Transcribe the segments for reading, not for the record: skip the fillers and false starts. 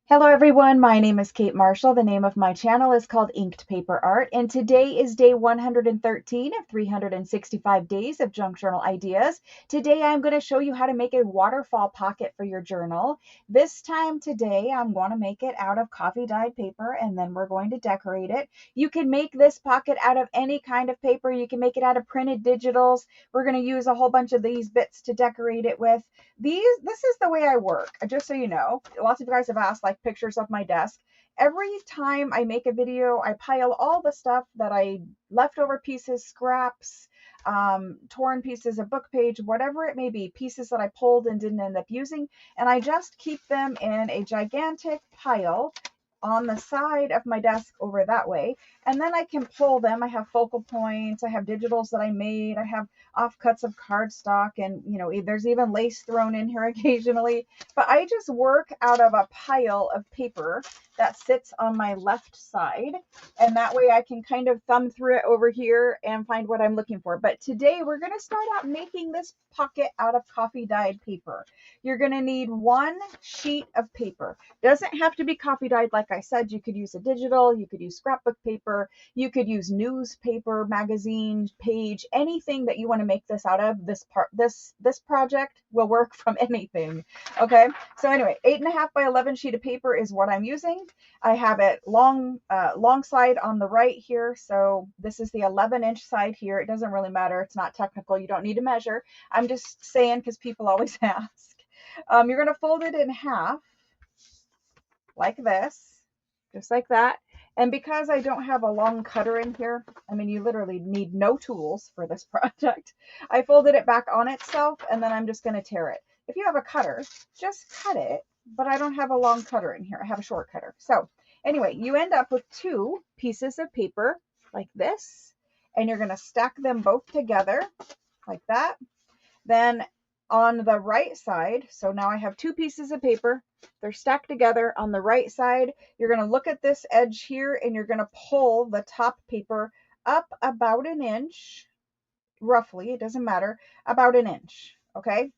Hello everyone, my name is Kate Marshall. The name of my channel is called Inked Paper Art, and today is day 113 of 365 days of junk journal ideas. Today I'm going to show you how to make a waterfall pocket for your journal. This time today I'm going to make it out of coffee dyed paper, and then we're going to decorate it. You can make this pocket out of any kind of paper. You can make it out of printed digitals. We're going to use a whole bunch of these bits to decorate it with. This is the way I work, just so you know. Lots of you guys have asked like pictures of my desk. Every time I make a video, I pile all the stuff that I leftover pieces, scraps, torn pieces, a book page, whatever it may be, pieces that I pulled and didn't end up using, and I just keep them in a gigantic pile on the side of my desk over that way, and then I can pull them. I have focal points, I have digitals that I made, I have offcuts of cardstock, and there's even lace thrown in here occasionally. But I just work out of a pile of paper that sits on my left side, and that way I can kind of thumb through it over here and find what I'm looking for. But today we're going to start out making this pocket out of coffee dyed paper. You're going to need one sheet of paper. Doesn't have to be coffee dyed. Like I said, you could use a digital, you could use scrapbook paper, you could use newspaper, magazine, page, anything that you want to make this out of. This project will work from anything. Okay, so anyway, 8.5 by 11 sheet of paper is what I'm using. I have it long side on the right here, so this is the 11-inch side here. It doesn't really matter, it's not technical, you don't need to measure. I'm just saying because people always ask. You're going to fold it in half like this, just like that. And because I don't have a long cutter in here, I mean, you literally need no tools for this project. I folded it back on itself, and then I'm just going to tear it. If you have a cutter, just cut it, but I don't have a long cutter in here. I have a short cutter. So anyway, you end up with two pieces of paper like this, and you're going to stack them both together like that. Then on the right side, so now I have two pieces of paper. They're stacked together. On the right side, you're going to look at this edge here, and you're going to pull the top paper up about an inch, roughly, it doesn't matter, about an inch, okay?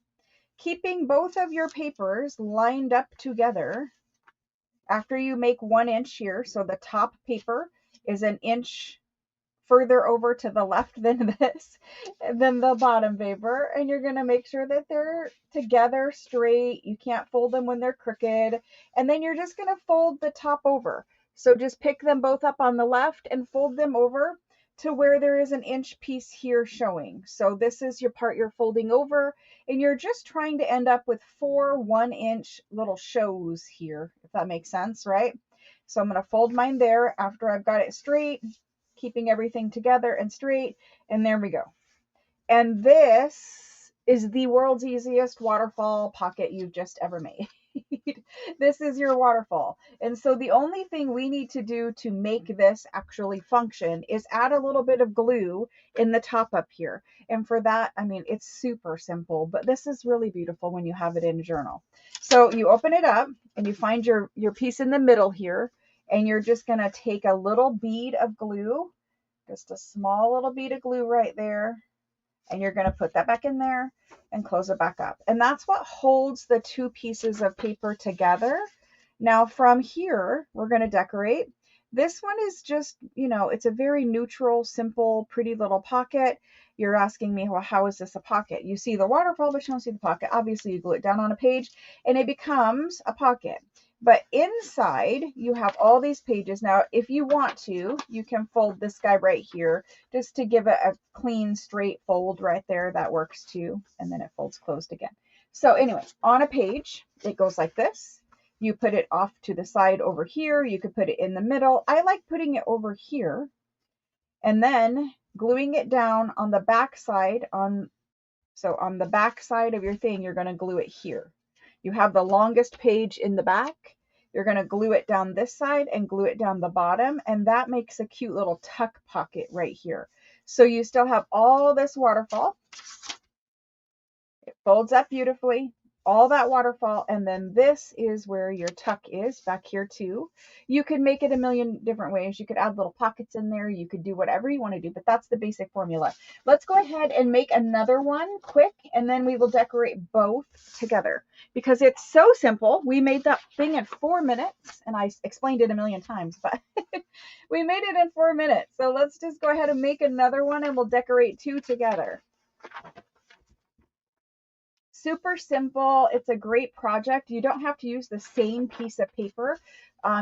Keeping both of your papers lined up together after you make 1 inch here, so the top paper is an inch further over to the left than than the bottom paper, and you're going to make sure that they're together straight. You can't fold them when they're crooked, and then you're just going to fold the top over. So just pick them both up on the left and fold them over to where there is an inch piece here showing. So this is your part you're folding over, and you're just trying to end up with 4 1-inch little shows here, if that makes sense, right? So I'm going to fold mine there after I've got it straight, keeping everything together and straight, and there we go. And this is the world's easiest waterfall pocket you've just ever made. This is your waterfall. And so the only thing we need to do to make this actually function is add a little bit of glue in the top up here. And for that, I mean, it's super simple, but this is really beautiful when you have it in a journal. So you open it up and you find your piece in the middle here, and you're just going to take a little bead of glue, just a small little bead of glue right there, and you're going to put that back in there and close it back up. And that's what holds the two pieces of paper together. Now from here, we're going to decorate. This one is just, it's a very neutral, simple, pretty little pocket. You're asking me, well, how is this a pocket? You see the waterfall, but you don't see the pocket. Obviously, you glue it down on a page and it becomes a pocket. But inside, you have all these pages. Now, if you want to, you can fold this guy right here just to give it a clean, straight fold right there. That works too. And then it folds closed again. So anyway, on a page, it goes like this. You put it off to the side over here. You could put it in the middle. I like putting it over here and then gluing it down on the back side. So on the back side of your thing, you're going to glue it here. You have the longest page in the back. You're going to glue it down this side and glue it down the bottom, and that makes a cute little tuck pocket right here. So you still have all this waterfall. It folds up beautifully. all that waterfall, and then this is where your tuck is back here too. You could make it a million different ways. You could add little pockets in there. You could do whatever you want to do, but that's the basic formula. Let's go ahead and make another one quick, and then we will decorate both together because it's so simple. We made that thing in 4 minutes, and I explained it a million times, but we made it in 4 minutes. So let's just go ahead and make another one, and we'll decorate two together. Super simple. It's a great project. You don't have to use the same piece of paper.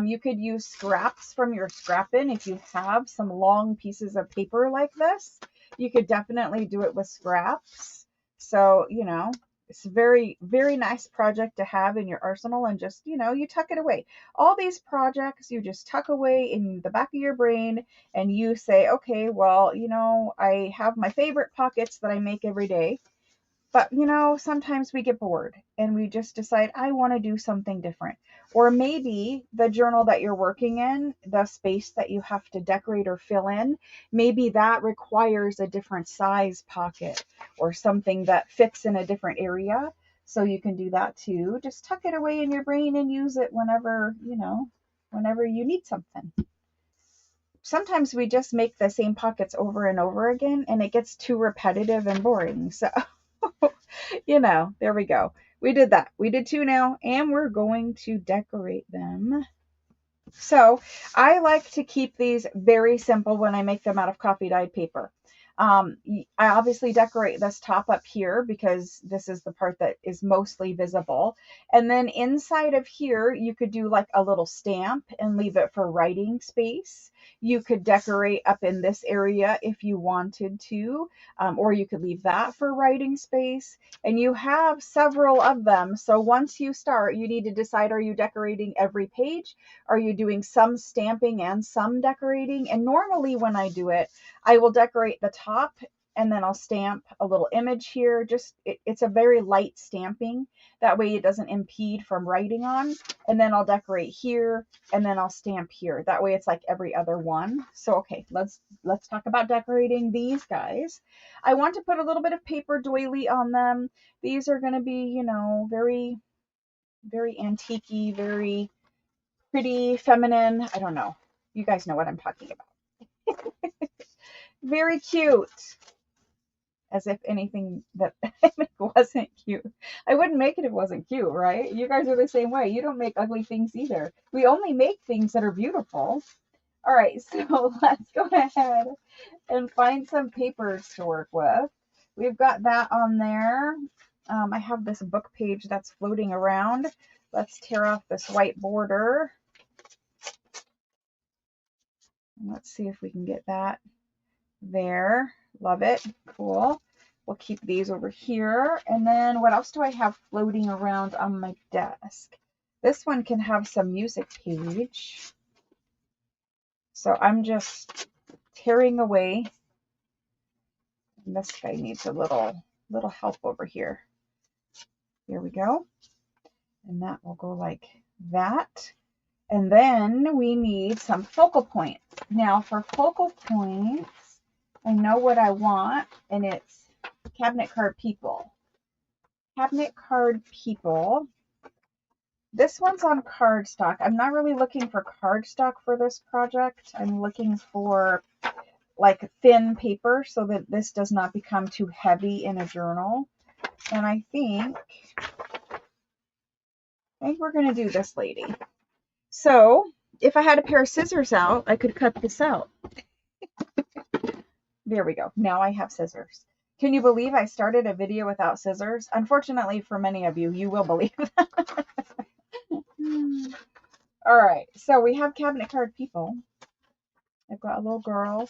You could use scraps from your scrap bin if you have some long pieces of paper like this. You could definitely do it with scraps. So, you know, it's a very, very nice project to have in your arsenal, and just, you know, you tuck it away. All these projects you just tuck away in the back of your brain, and you say, okay, well, you know, I have my favorite pockets that I make every day. But, you know, sometimes we get bored and we just decide, I want to do something different. Or maybe the journal that you're working in, the space that you have to decorate or fill in, maybe that requires a different size pocket or something that fits in a different area. So you can do that too. Just tuck it away in your brain and use it whenever, you know, whenever you need something. Sometimes we just make the same pockets over and over again, and it gets too repetitive and boring. So you know, there we go. We did that. We did two now, and we're going to decorate them. So I like to keep these very simple when I make them out of coffee dyed paper. I obviously decorate this top up here because this is the part that is mostly visible. And then inside of here, you could do like a little stamp and leave it for writing space. You could decorate up in this area if you wanted to, or you could leave that for writing space. And you have several of them. So once you start, you need to decide, are you decorating every page? Are you doing some stamping and some decorating? And normally when I do it, I will decorate the top and then I'll stamp a little image here. Just it's a very light stamping. That way it doesn't impede from writing on. And then I'll decorate here and then I'll stamp here. That way it's like every other one. So okay, let's talk about decorating these guys. I want to put a little bit of paper doily on them. These are going to be, you know, very, very antique-y, very pretty, feminine. I don't know. You guys know what I'm talking about. Very cute. As if anything that I make wasn't cute. I wouldn't make it if it wasn't cute, right? You guys are the same way. You don't make ugly things either. We only make things that are beautiful. All right, so let's go ahead and find some papers to work with. We've got that on there. I have this book page that's floating around. Let's tear off this white border. Let's see if we can get that there. Love it. Cool. We'll keep these over here. And then what else do I have floating around on my desk? This one can have some music page. So I'm just tearing away. And this guy needs a little help over here. Here we go. And that will go like that. And then we need some focal points. Now for focal points, I know what I want, and it's cabinet card people. Cabinet card people. This one's on cardstock. I'm not really looking for cardstock for this project. I'm looking for like thin paper so that this does not become too heavy in a journal. And I think we're going to do this lady. So if I had a pair of scissors out, I could cut this out. There we go. Now I have scissors. Can you believe I started a video without scissors? Unfortunately for many of you, you will believe that. All right, so we have cabinet card people. I've got a little girl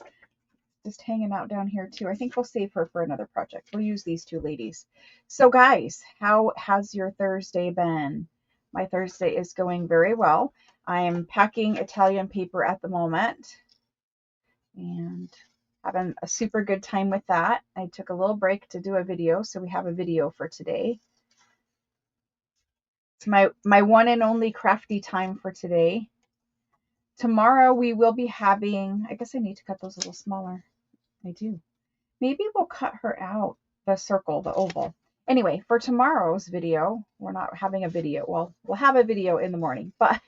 just hanging out down here too. I think we'll save her for another project. We'll use these two ladies. So guys, how has your Thursday been? My Thursday is going very well. I am packing Italian paper at the moment and having a super good time with that. I took a little break to do a video, so we have a video for today. It's my one and only crafty time for today. Tomorrow we will be having, I guess I need to cut those a little smaller. I do. Maybe we'll cut her out, the circle, the oval. Anyway, for tomorrow's video, we're not having a video. Well, we'll have a video in the morning, but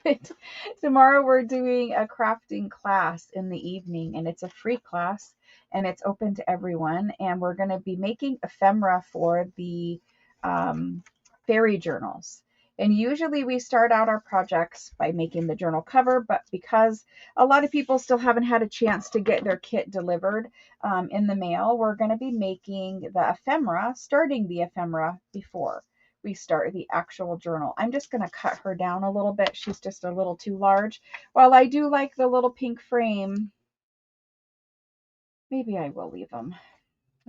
tomorrow we're doing a crafting class in the evening, and it's a free class and it's open to everyone. And we're going to be making ephemera for the fairy journals. And usually we start out our projects by making the journal cover, but because a lot of people still haven't had a chance to get their kit delivered in the mail, we're going to be making the ephemera, starting the ephemera before we start the actual journal. I'm just going to cut her down a little bit. She's just a little too large. While I do like the little pink frame, maybe I will leave them.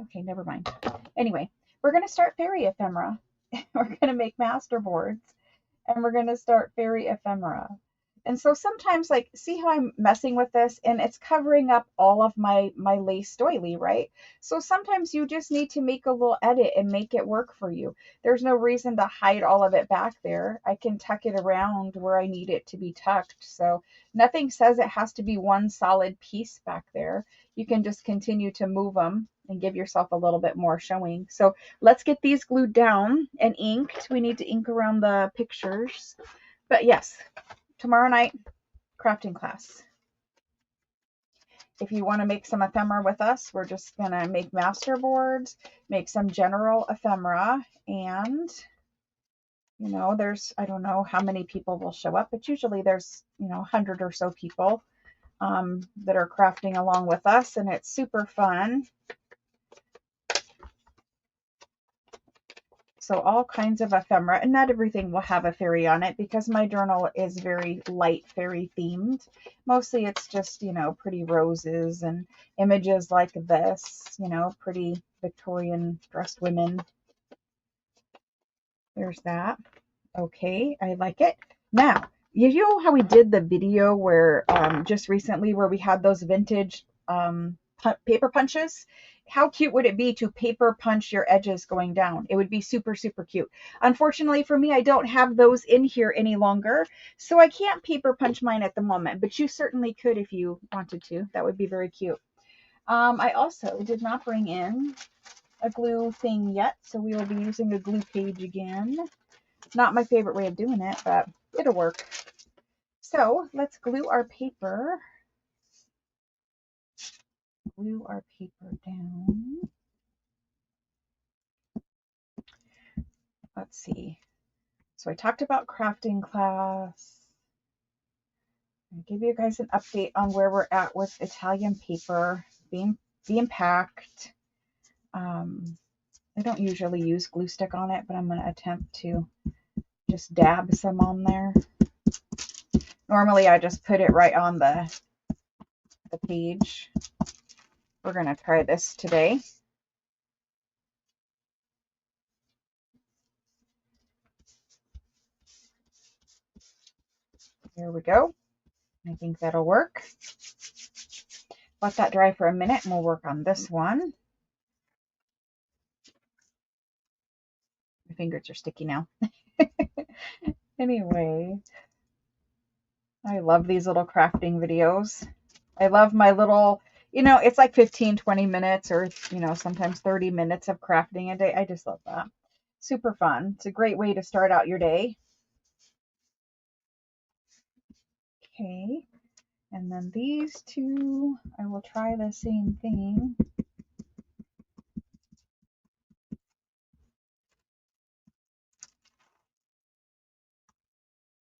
Okay, never mind. Anyway, we're going to start fairy ephemera. We're going to make master boards and we're going to start fairy ephemera. And so sometimes, like, see how I'm messing with this and it's covering up all of my lace doily, right? So sometimes you just need to make a little edit and make it work for you. There's no reason to hide all of it back there. I can tuck it around where I need it to be tucked. So nothing says it has to be one solid piece back there. You can just continue to move them and give yourself a little bit more showing. So let's get these glued down and inked. We need to ink around the pictures. But yes, tomorrow night, crafting class. If you want to make some ephemera with us, we're just going to make master boards, make some general ephemera, and there's, I don't know how many people will show up, but usually there's, 100 or so people that are crafting along with us, and it's super fun. So all kinds of ephemera, and not everything will have a fairy on it because my journal is very light fairy themed. Mostly it's just, pretty roses and images like this, pretty Victorian dressed women. There's that. Okay, I like it. Now, you know how we did the video where just recently where we had those vintage paper punches? How cute would it be to paper punch your edges going down? It would be super, super cute. Unfortunately for me, I don't have those in here any longer, so I can't paper punch mine at the moment, but you certainly could if you wanted to. That would be very cute. I also did not bring in a glue thing yet, so we will be using a glue page again. Not my favorite way of doing it, but it'll work. So let's glue our paper. Glue our paper down. Let's see. So I talked about crafting class. I'll give you guys an update on where we're at with Italian paper being packed. I don't usually use glue stick on it, but I'm going to attempt to just dab some on there. Normally I just put it right on the page. We're going to try this today. There we go. I think that'll work. Let that dry for a minute and we'll work on this one. My fingers are sticky now. Anyway, I love these little crafting videos. I love my little, it's like 15, 20 minutes or, sometimes 30 minutes of crafting a day. I just love that. Super fun. It's a great way to start out your day. Okay. And then these two, I will try the same thing.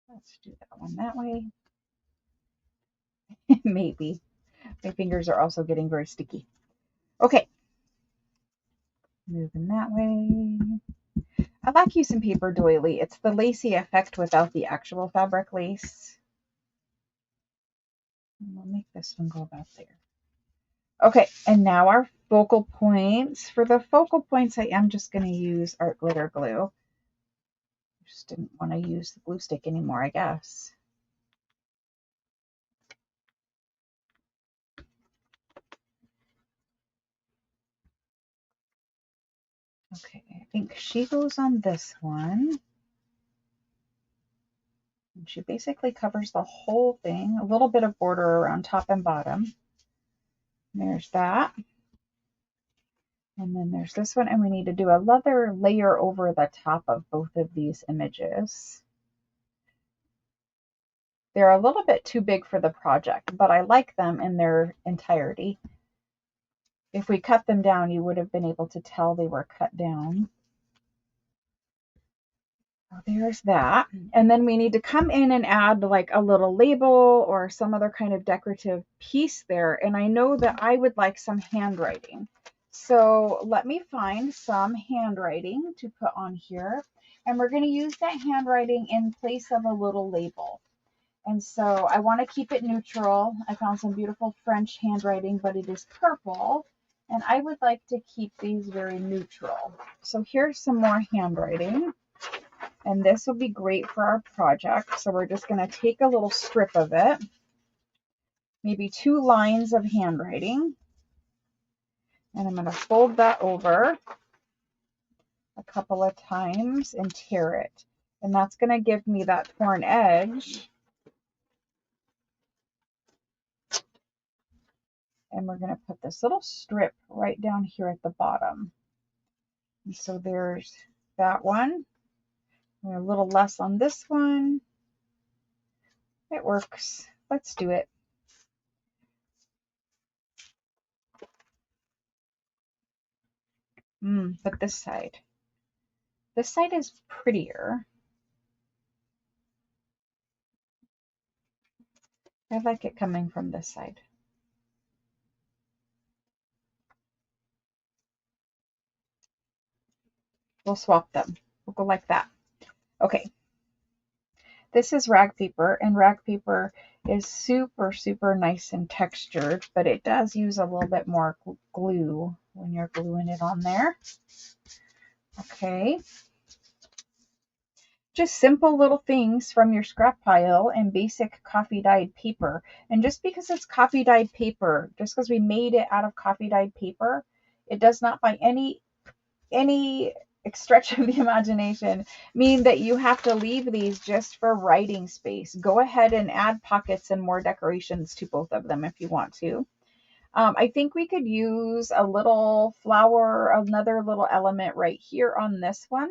Let's do that one that way. Maybe. My fingers are also getting very sticky. Okay. Moving that way. I like using paper doily. It's the lacy effect without the actual fabric lace. And we'll make this one go about there. Okay, and now our focal points. For the focal points, I am just going to use art glitter glue. Just didn't want to use the glue stick anymore, I guess. Okay, I think she goes on this one. And she basically covers the whole thing, a little bit of border around top and bottom. There's that. And then there's this one, and we need to do another layer over the top of both of these images. They're a little bit too big for the project, but I like them in their entirety. If we cut them down, you would have been able to tell they were cut down. So there's that. And then we need to come in and add like a little label or some other kind of decorative piece there. And I know that I would like some handwriting. So let me find some handwriting to put on here. And we're going to use that handwriting in place of a little label. And so I want to keep it neutral. I found some beautiful French handwriting, but it is purple. And I would like to keep these very neutral. So here's some more handwriting. And this will be great for our project. So we're just going to take a little strip of it, maybe 2 lines of handwriting. And I'm going to fold that over a couple of times and tear it. And that's going to give me that torn edge. And we're going to put this little strip right down here at the bottom. And so there's that one. And a little less on this one. It works. Let's do it. But this side. This side is prettier. I like it coming from this side. We'll swap them. We'll go like that. Okay. This is rag paper, and rag paper is super, super nice and textured, but it does use a little bit more glue when you're gluing it on there. Okay. Just simple little things from your scrap pile and basic coffee dyed paper. And just because it's coffee dyed paper, just because we made it out of coffee dyed paper, it does not by any stretch of the imagination mean that you have to leave these just for writing space. Go ahead and add pockets and more decorations to both of them if you want to. I think we could use a little flower, another little element right here on this one.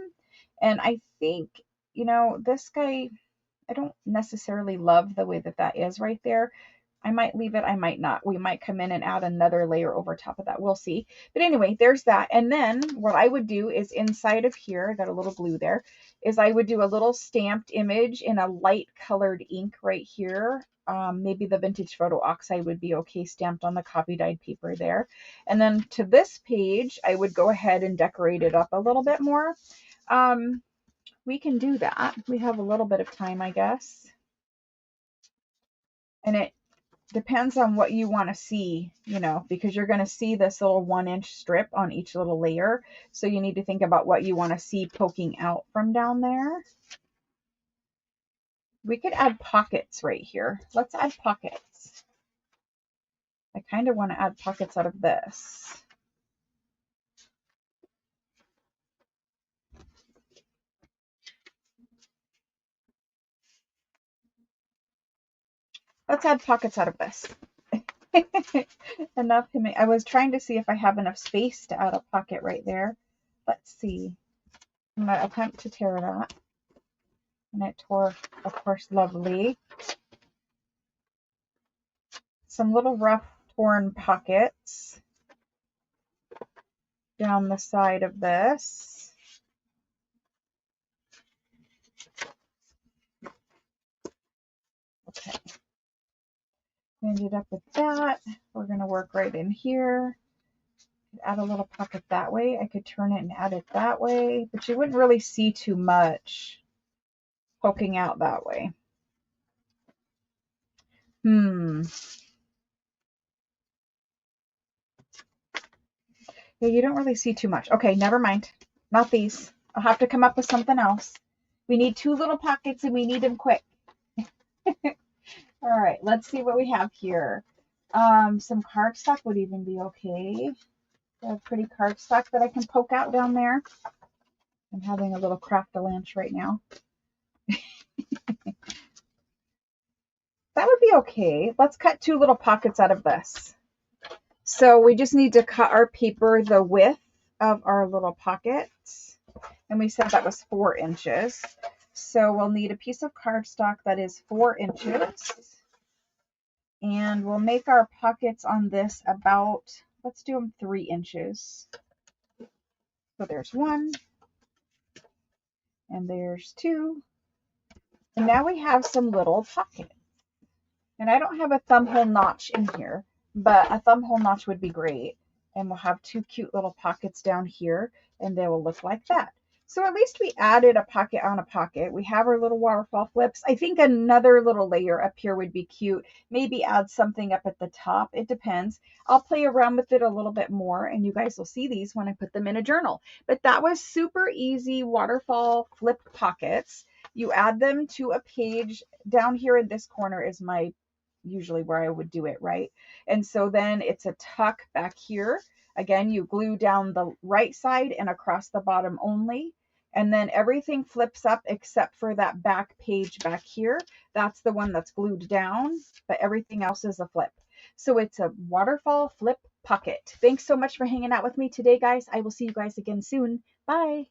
And I think, you know, this guy, I don't necessarily love the way that that is right there. I might leave it, I might not. We might come in and add another layer over top of that. We'll see. But anyway, there's that. And then what I would do is inside of here, I got a little glue there, is I would do a little stamped image in a light colored ink right here. Maybe the vintage photo oxide would be okay stamped on the copy dyed paper there. And then to this page, I would go ahead and decorate it up a little bit more. We can do that. We have a little bit of time, I guess. And it depends on what you want to see, you know, because you're going to see this little 1-inch strip on each little layer. So you need to think about what you want to see poking out from down there. We could add pockets right here. Let's add pockets. I kind of want to add pockets out of this. Let's add pockets out of this. Enough. I was trying to see if I have enough space to add a pocket right there. Let's see. I'm going to attempt to tear that. And it tore, of course, lovely. Some little rough torn pockets down the side of this. Okay. We ended up with that. We're going to work right in here. Add a little pocket that way. I could turn it and add it that way, but you wouldn't really see too much poking out that way. Yeah, you don't really see too much. Okay, never mind. Not these. I'll have to come up with something else. We need 2 little pockets and we need them quick. All right, let's see what we have here. Some cardstock would even be okay. A pretty cardstock that I can poke out down there. I'm having a little craft-a-lunch right now. That would be okay. Let's cut 2 little pockets out of this. So we just need to cut our paper the width of our little pockets. And we said that was 4 inches. So we'll need a piece of cardstock that is 4 inches. And we'll make our pockets on this about, let's do them 3 inches. So there's 1, and there's 2. And now we have some little pockets. And I don't have a thumb hole notch in here, but a thumb hole notch would be great. And we'll have 2 cute little pockets down here, and they will look like that. So at least we added a pocket on a pocket. We have our little waterfall flips. I think another little layer up here would be cute. Maybe add something up at the top. It depends. I'll play around with it a little bit more, and you guys will see these when I put them in a journal. But that was super easy waterfall flip pockets. You add them to a page. Down here in this corner is my usually where I would do it, right? And so then it's a tuck back here. Again, you glue down the right side and across the bottom only. And then everything flips up except for that back page back here. That's the one that's glued down, but everything else is a flip. So it's a waterfall flip pocket. Thanks so much for hanging out with me today, guys. I will see you guys again soon. Bye.